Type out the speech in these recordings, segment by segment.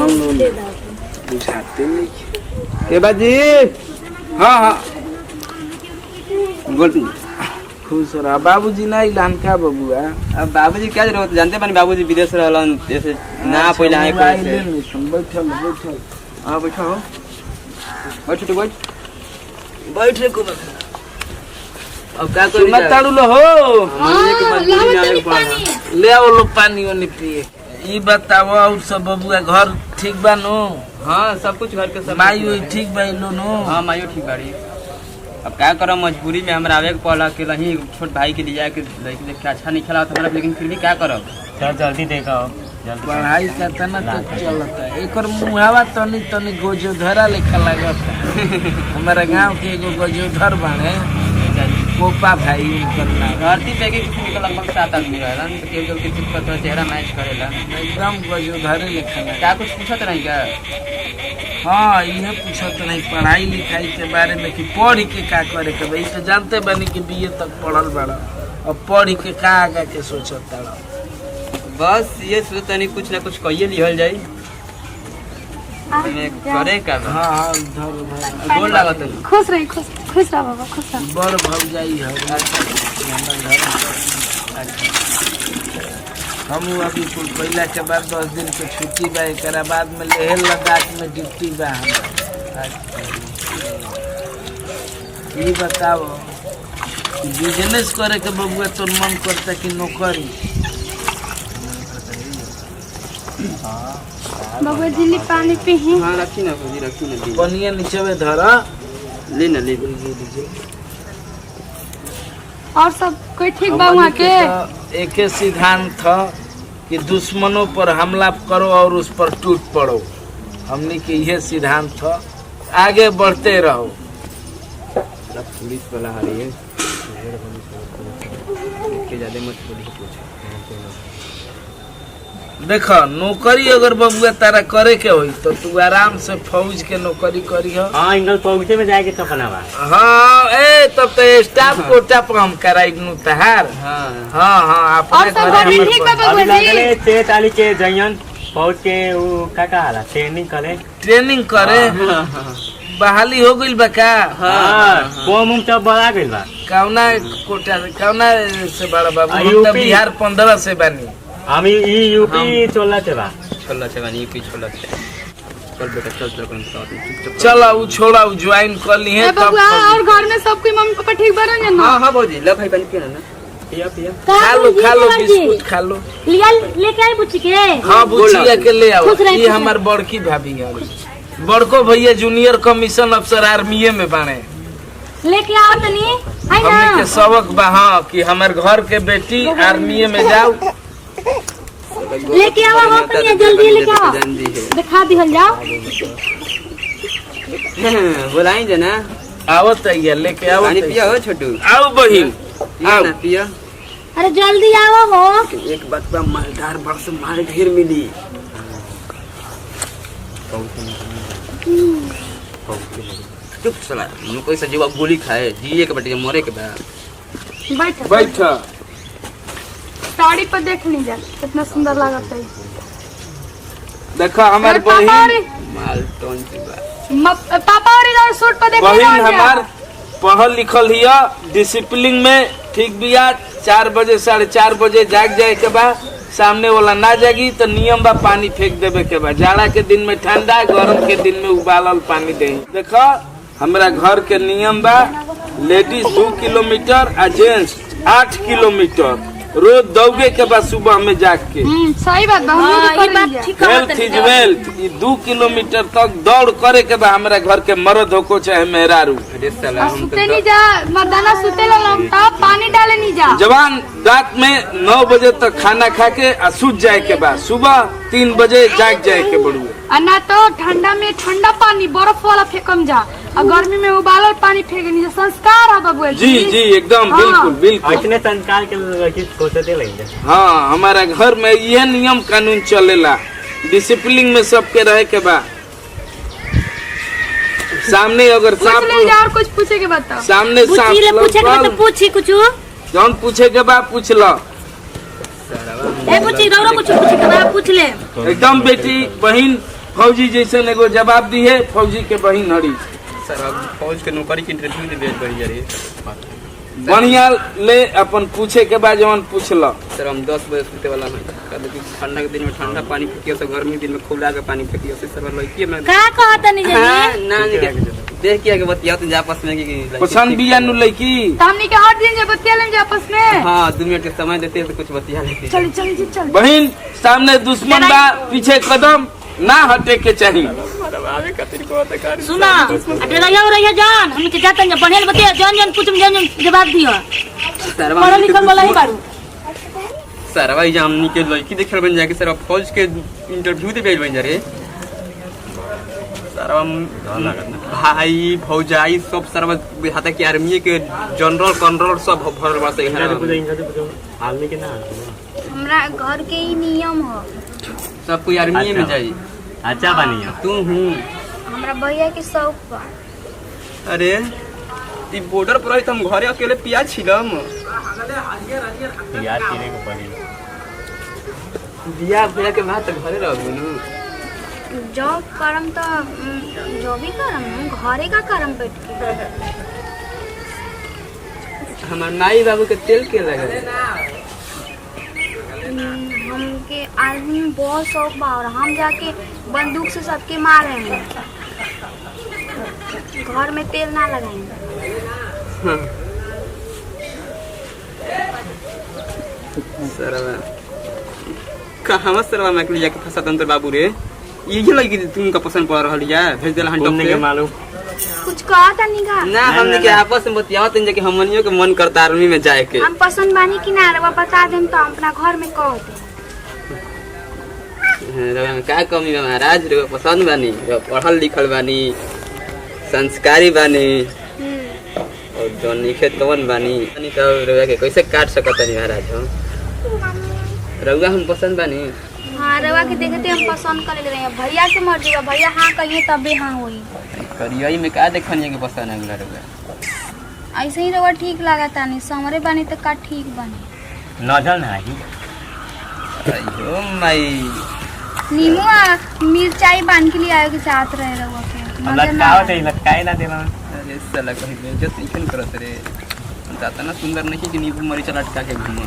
बुझाते नहीं के बाजी। हाँ हाँ बोल खुश रहा। बाबूजी नहीं लानका बबुआ। अब बाबूजी क्या जरूरत जानते बनी बाबूजी विदेश रहलन जैसे ना पहले आए कोई से बैठल बैठल। हां बैठो बैठ तो बैठ बैठे को अब क्या कोई मत ताड़ू लो हो। पानी ले आओ लो पानी ओने पिए। ई बताओ और सब बबुआ घर ठीक बा नो? हां सब कुछ घर के सब माई ठीक बा लो नो? हां माईयो ठीक बाड़ी। अब क्या करो मजबूरी में हमरा आवे के पड़ा के लही छोट भाई के लिए जाके लड़की देख के अच्छा नहीं खेला हमरा लेकिन फिर भी क्या करो चल जल्दी देखो पढ़ाई करता ना तो चलता एकर मुहावा तनी तनी गोजोधरा लेखा लागता। हमारा गांव के एगो गोजोधर बाड़े कोपा भाई उनकर नाम। धरती पे के किसी के लगभग 7 आदमी रहलन तो केवल जो किसी का चेहरा मैच करेला एकदम गोजोधरे लेखा लागता। क्या कुछ पूछत नहीं क्या? हाँ ये पूछत नहीं पढ़ाई लिखाई के बारे में कि पढ़ के का करे के भाई तो जानते बनी कि बीए तक पढ़ल बड़ा अब पढ़ के का आगे के सोचता बस ये सोचता नहीं कुछ ना कुछ कहिए लिहल जाई करे का। हाँ हाँ धर गोल लागत खुश रही खुश रह बाबा खुश रह। बड़ भौजाई है हम अभी कुल पहला के बाद 10 दिन के छुट्टी बा एक बाद में लेह लद्दाख में ड्यूटी बा। ये बताओ बिजनेस करे के बबुआ तो मन करता कि नौकरी? बाबा जी पानी पी। हां रखी ना भौजी रखी ना पनिया नीचे में धरा ले ना ले और सब कोई ठीक बा वहाँ के? एक ही सिद्धांत था कि दुश्मनों पर हमला करो और उस पर टूट पड़ो। हमने के यह सिद्धांत था आगे बढ़ते रहो। पुलिस वाला आ रही है ज्यादा मत बोली देखो नौकरी अगर बबुआ तारा करे के होई तो तू आराम से फौज के नौकरी करी हो। हाँ इंगल पहुंचे में जाएगी तो बनावा। हाँ ए तब तो स्टाफ कोटा पर हम कराई नु तहार। हां हाँ हाँ और सब घर में ठीक बा अभी बाबा जी? लगले 43 के जयन पहुंच के वो का हाला ट्रेनिंग करे बहाली हो गइल बा का? हां फॉर्म सब बड़ा गइल बा। कौना कोटा कौना से बड़ा बाबू? हम तो बिहार 15 से बनी। हम यूपी 16 से बा। 16 से बनी यूपी 16 से। चल बेटा चल चलो वो छोड़ा वो ज्वाइन कर ली है तब। और घर में सब कोई मम्मी पापा ठीक बा ना? हां हां भौजी ले भाई पानी पियो ना पिया खा लो बिस्कुट खा लो। लिया लेके आई बुच्ची के? हाँ बुच्चिया के ले आओ। ये हमार बड़की भाभी है। बड़को भैया जूनियर कमीशन अफसर आर्मी में बने। लेके आओ तनी आई ना। हमने के सबक बा हाँ कि हमार घर के बेटी आर्मी में जाओ। लेके आओ जल्दी लेके आओ दिखा दिहल जाओ। बुलाई जना आओ तैयार लेके आओ। पानी पिया हो छोटू? आओ बहिन पिया ना पिया। अरे जल्दी आओ हो। एक बात बा मालदार बक्स माल ढेर मिली। चुप साला कोई सा जीवा गोली खाए जिए के बटे मरे के बाद। बैठ साड़ी पर देख लीजिए कितना सुंदर लगता है। देखो हमारे बहिन माल टोन की बात पापा और सूट पर देख बहिन हमार पढ़ल लिखल हिया डिसिप्लिन में ठीक बिया। 4 बजे 4:30 बजे जाग जाए के बाद सामने वाला ना जागी तो नियम बा पानी फेंक देवे के बाद। जाड़ा के दिन में ठंडा गर्म के दिन में उबालल पानी दे। देखो हमरा घर के नियम बा लेडीज 2 किलोमीटर और जेंट्स 8 किलोमीटर रोज दौड़े के बाद सुबह में जाग के। सही बात बा। Health is wealth. 2 किलोमीटर तक दौड़ करे के बाद हमारा घर के मर्द होको चाहे मेहरारू। सुते नहीं जा मर्दाना सुते लगता पानी डाले नहीं जा। जवान रात में 9 बजे तक खाना खा के सूत जाए के बाद सुबह 3 बजे जाग जाए के बड़ुए। ना तो ठंडा में ठंडा पानी बर्फ वाला फेंकम जा और गर्मी में उबालल पानी फेंके नहीं। संस्कार है बाबू जी जी एकदम बिल्कुल बिल्कुल। इतने संस्कार के कोसते लेंगे। हाँ हमारा घर में यह नियम कानून चलेला डिसिप्लिन में सबके रहे के बाद। सामने अगर सांप और कुछ पूछे के बताओ। सामने सांप पूछी कुछ जौन पूछे के बाद पूछ लो। पूछ ले एकदम बेटी बहन फौजी जैसन एगो जवाब दी है फौजी के बहिन हरी। सर अब फौज के नौकरी के इंटरव्यू दे भेज बढ़िया रे। बढ़िया ले अपन पूछे के बाद जवन पूछला। सर हम 10 बजे सुते वाला नहीं। कल ठंडा के दिन में ठंडा पानी फेंकियो से गर्मी के दिन में खुला के पानी फेंकियो से सर लड़की में का कहत नहीं जानी ना देख के आगे बतिया तो जा आपस में की पसंद बिया नु लड़की तो हमनी के हर दिन जे बतिया लेंगे आपस में। हां 2 मिनट के समय देते हैं तो कुछ बतिया लेते। चल चल जी चल। बहन सामने दुश्मन बा पीछे कदम ना हटे के चाहिए। सुना डरैया उरैया जान हम के जातन जे बढ़िया बतिया जान जान कुछ जान जवाब दियो सर पढ़ल लिखल वाला ही बारू। सर भाई हमनी के लड़की देखे बन जाके सर फौज के इंटरव्यू दे भेज बन जा रे। सर हम भाई भौजाई सब सर हाथ के आर्मी के जनरल कर्नल सब भरल बा से आदमी के ना हमरा घर के ही नियम हो। सब कोई आर्मी में जाई। अच्छा बनिया तू हूँ हमरा भैया के शौक बा। अरे ई बॉर्डर पर हम घरे अकेले पियाज छिलम यार तेरे को पड़ी बिया भैया के मां त घरे रहबू नु। जॉब करम तो जो भी करम घरे का करम बैठ के। हमार नाई बाबू के तेल के लगे हमके आर्मी में बहुत शौक बा और हम जाके बंदूक से सबके मारे हैं। घर में तेल ना लगाएंगे। सरवा कहां सरवा में के जाके फंसा तंत्र बाबू रे ये लगी तुमका पसंद पड़ रहल या भेज देला हंटो के मालूम कुछ कहा था निका ना हमने के आपस में बतियाओ तन जे हमनियो के मन करता आर्मी में जाए के। हम पसंद बानी कि ना रवा बता देम तो हम अपना घर में कह दे। रवा में का कमी बा महाराज रे पसंद बानी पढ़ल लिखल बानी संस्कारी बानी और जो निखे तवन बानी तो रवा के कैसे काट सकत नहीं महाराज हम रवा हम पसंद बानी। हाँ रवा के देखते हम पसंद कर ले रहे हैं। भैया के मर्जी बा भैया हाँ कहिए तबे हाँ होई। करियई में का देखनिए के पसंद है रवा ऐसे ही रवा ठीक लागता नहीं समरे बानी तो का ठीक बानी नजर नहीं अयो माई नींबू मिर्चाई बांध के लिए आए के साथ रहे रवा के नजर ना लटकाओ ते लटकाए ना देना। अरे साला कहीं बेइज्जत नहीं करत रे जाता ना सुंदर नहीं कि नींबू मरीच लटका के घूमो।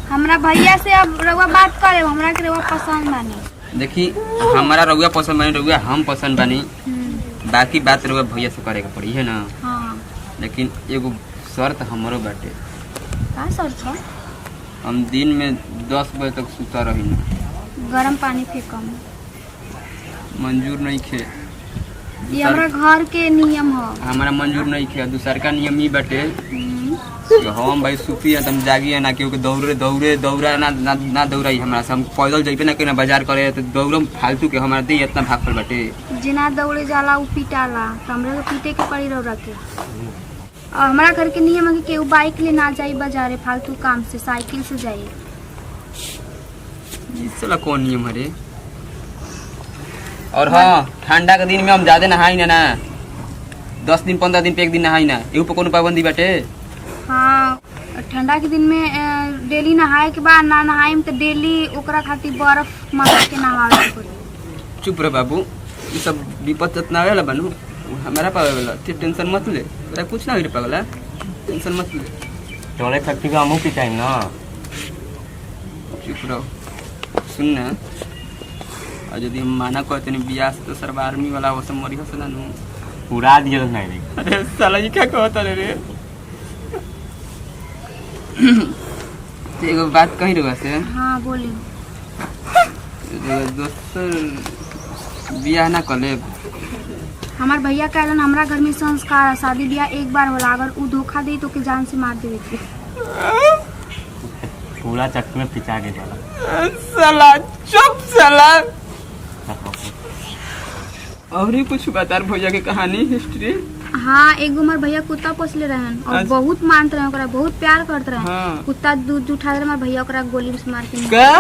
हमरा भैया से अब रवा बात करे हमरा के रवा पसंद बानी। देखी हमारा रउआ पसंद बानी रउआ हम पसंद बानी बाकी बात रउआ भैया से करे के पड़ी है ना। हाँ लेकिन एगो शर्त हमरो बाटे का शर्त है? हम दिन में 10 बजे तक सुता रही ना। गरम पानी फेंकम मंजूर नहीं खे ये हमरा घर के नियम हो। हमारा मंजूर नहीं खे दूसर का नियम ही बाटे कि हम भाई सूती है तुम जागिए ना क्योंकि दौड़ा ना दौड़ाई हमरा से हम पैदल जइबे ना कि बाजार करे तो दौड़म फालतू के हमारा दे इतना भागल बाटे। जिना दौड़े जाला उ पिटाला तो हमरा के पीटे के पड़ी रौरा के। और हमारा घर के नियम है कि केहू बाइक ले ना जाई बाजारे फालतू काम से साइकिल से जाई। ये साला कौन नियम है रे। और हाँ ठंडा के दिन में हम ज्यादा नहाई ना 10 दिन 15 दिन पे एक दिन नहाई ना एहू पे कोनो पाबंदी बाटे। हाँ ठंडा के दिन में डेली नहाए के बाद ना नहाए तो डेली ओकरा खातिर बर्फ मार के नहावे के पड़ी। चुप रह बाबू ये सब विपद इतना आवेला बनू हमारा पावेला टेंशन मत ले तेरा कुछ ना हो रे पागला टेंशन मत ले तोरे फैक्ट्री का मुंह पिटाई ना। चुप रहो सुन ना और यदि हम माना कहते नहीं बियाह तो सर आर्मी वाला वो सब मरी हसन ना उड़ा दिया नहीं रे। अरे साला ये क्या कहता रे एगो बात कही रहा से। हाँ बोली दोस्त बियाह ना कले हमार भैया कहलन हमरा घर में संस्कार शादी ब्याह एक बार होला अगर उ धोखा दे तो के जान से मार देवे के। पूरा चक्कर में पिटा के जाला साला चुप साला। और ही कुछ बता भैया की कहानी हिस्ट्री। हाँ एगो हमार भैया कुत्ता पोसले रहन और बहुत मानते रहे ओकरा बहुत प्यार करते रहे। हाँ। कुत्ता दूध उठा दे हमार भैया ओकरा गोली से मार के क्या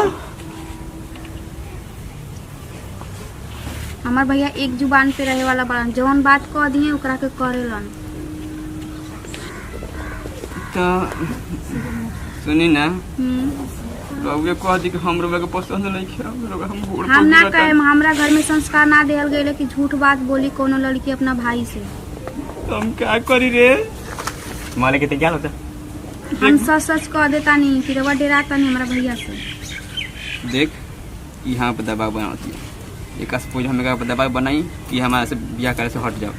हमार भैया एक जुबान पे रहे वाला बड़न जौन बात कह दिए ओकरा के करेलन। तो सुनी ना रउए कह दी कि हम रउआ के पसंद नहीं किया हम गोड़ हम ना कहे, हमरा घर में संस्कार ना देहल गए कि झूठ बात बोली कोनो लड़की अपना भाई से। हम क्या करी रे माले के क्या होता हम सच सच कह देता नहीं, फिर वो डराता नहीं हमारा भैया से। देख यहाँ पे दबाव बनाती है एक सपोज हम एक दबाव बनाई कि हमारे से ब्याह करे से हट जाओ।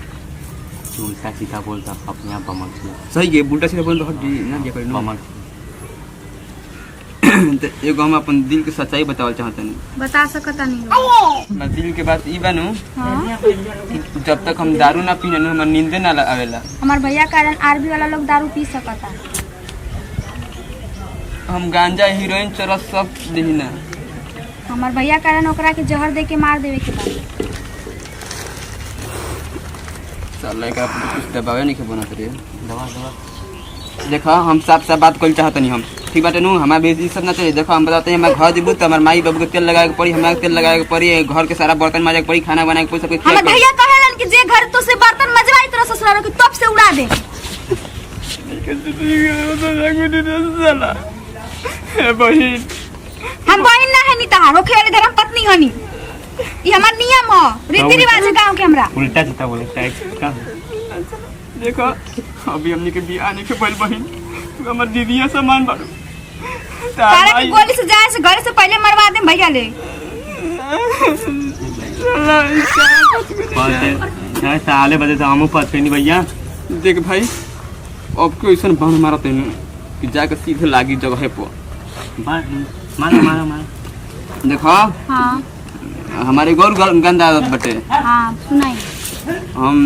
उल्टा सीधा बोलता अपने आप बमन सही है, उल्टा सीधा बोल तो हट जी ना ब्याह करे बमन। तो एगो हम अपन दिल के सच्चाई बतावल चाहते नहीं। बता सकता नहीं। मैं दिल के बात ई बनू हाँ? जब तक हम दारू ना पीने हमार नींदे ना आवेला। हमार भैया कारण आरबी वाला लोग दारू पी सकता। हम गांजा हीरोइन चरस सब देही ना। हमार भैया कारण ओकरा के जहर दे के मार देवे के बाद। साला एकरा पर कुछ दबावे नहीं के बनत रे। दवा दवा देखो हम साफ साफ बात कर चाहते नहीं हम ठीक बात नु हमारे बेइज्जती सब ना चाहिए। देखो हम बताते हैं, हमारे घर जीबू तो हमारे माई बाबू के तेल लगाए के पड़ी, हमारे तेल लगाए के पड़ी, घर के सारा बर्तन माजे के पड़ी, खाना बनाए के पड़ी, सब कुछ। हमार भैया कहेलन कि जे घर तो से बर्तन मजवाई तरह ससुराल के तब से उड़ा दे। बहिन हम बहन ना है नी तहार, होखे वाली धर्म पत्नी हनी। ई हमार नियम ह, रीति रिवाज है गांव के हमरा। उल्टा सीधा बोलता क्या देखो अभी हमने के बियाह नहीं के पहले बहिन तू हमार दीदिया समान बारू। तारा की गोली से जाए से घर से पहले मरवा दे भैया ले। साले बजे तो हम पत नहीं भैया। देख भाई अब क्यों ऐसा बाण मारा तेन कि जाके सीधे लागी जगह पर। मारा मारा मारा देखो हाँ हमारे गौर गंदा आदत बटे। हाँ सुनाई। हम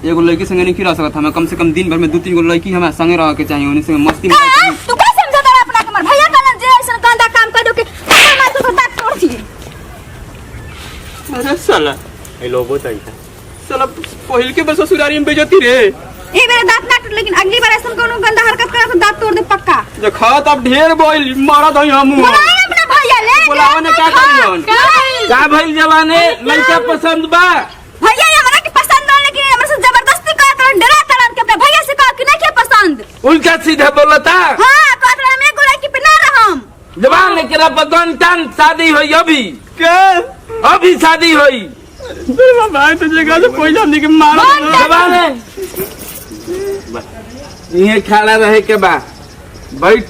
एगो लड़की संगे नहीं रह सकत, हमें कम से कम दिन भर में 2-3 गो लड़की हमारे संगे रह के चाहिए, उन्हीं संगे मस्ती में। तू का समझता है अपना कमर भैया का ना जे ऐसा गंदा काम कर दो के मार तो दांत तोड़ दिए। अरे साला ये लोगो चाहिए साला पहिल के बस ससुरारी में बेइज्जती रे। ए मेरे दांत ना टूट, लेकिन अगली बार ऐसा कोनो गंदा हरकत करा तो दांत तोड़ दे पक्का। देखो तब ढेर बोल मारा दई हम बुलाए अपना भैया ले। बुलावा ने क्या करियन का भइल जवाने लड़का पसंद बा? भैया ये हमरा के पसंद ना, लेकिन हमरा से जबरदस्ती करत रह, डरा तरन के अपने भैया से कह कि नहीं के पसंद। उल्टा सीधा बोलता। हां कहत रह मैं गोरा की पे ना रहम। जवान लेके बदन टान शादी होई अभी के अभी शादी होई। भाई तो जगह से पहले हमने के मारा जवाने ये खड़ा रहे के बा बैठ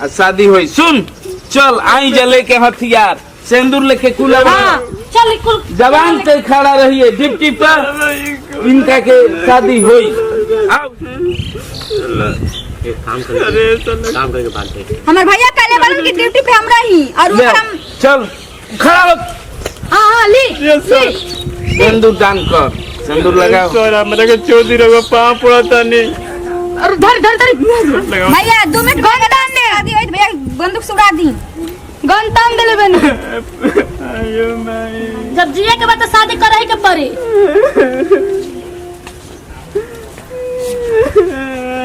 आ शादी होई। सुन चल आई जले के हथियार सिंदूर लेके कुला। हाँ चल कुल जवान से खड़ा रहिए डिप्टी पर, इनका के शादी होई। आओ एक काम करके बात दे। हमर भैया कहले बालन की ड्यूटी पे हम रही और ले, ऊपर हम। चल खड़ा हो। हां ली सिंदूर दान कर, सिंदूर लगाओ। सर हमरा के चौधरी रे पांव पड़ता नहीं। और धर धर धर भैया 2 मिनट गन दान दे आदि होई भैया बंदूक से उड़ा दी। गन तान देले बंदूक। आयो माई जब जिए के बाद तो शादी करे के पड़ी।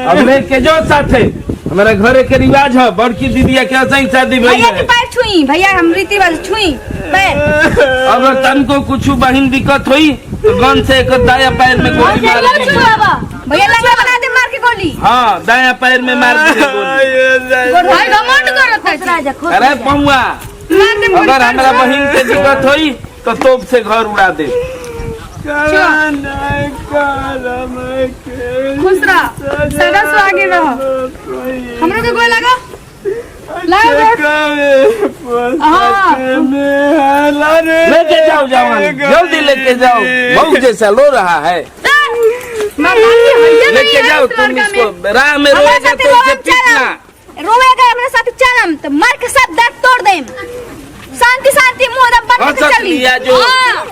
अब लेके जाओ साथे, हमारा घरे के रिवाज है बड़की दीदिया के सही शादी भई भैया के है। पैर छुई, भैया हम रीति रिवाज छुई पैर। अब तनको कुछ बहिन दिक्कत हुई तो गन से एक दाया पैर में गोली मार दी। भैया लगा बना दे मार के गोली। हाँ दाया पैर में मार दी गोली। भाई घमंड करत है राजा खुद। अरे पहुआ अगर हमारा बहिन के दिक्कत हुई तो तोप से घर उड़ा दे। खुश रह सदा सुहागे रह। हमरो के गोली लगा लेके जाओ जवान, जल्दी लेके जाओ, बहू जैसा लो रहा है। लेके जाओ तुम इसको, राह में रोएगा तो इसे पीटना। रोएगा हमारे साथ चलम तो मार के साथ दांत तोड़ देम। शांति शांति मुंह दब बंद हंसत के चली। लिया जो हाँ।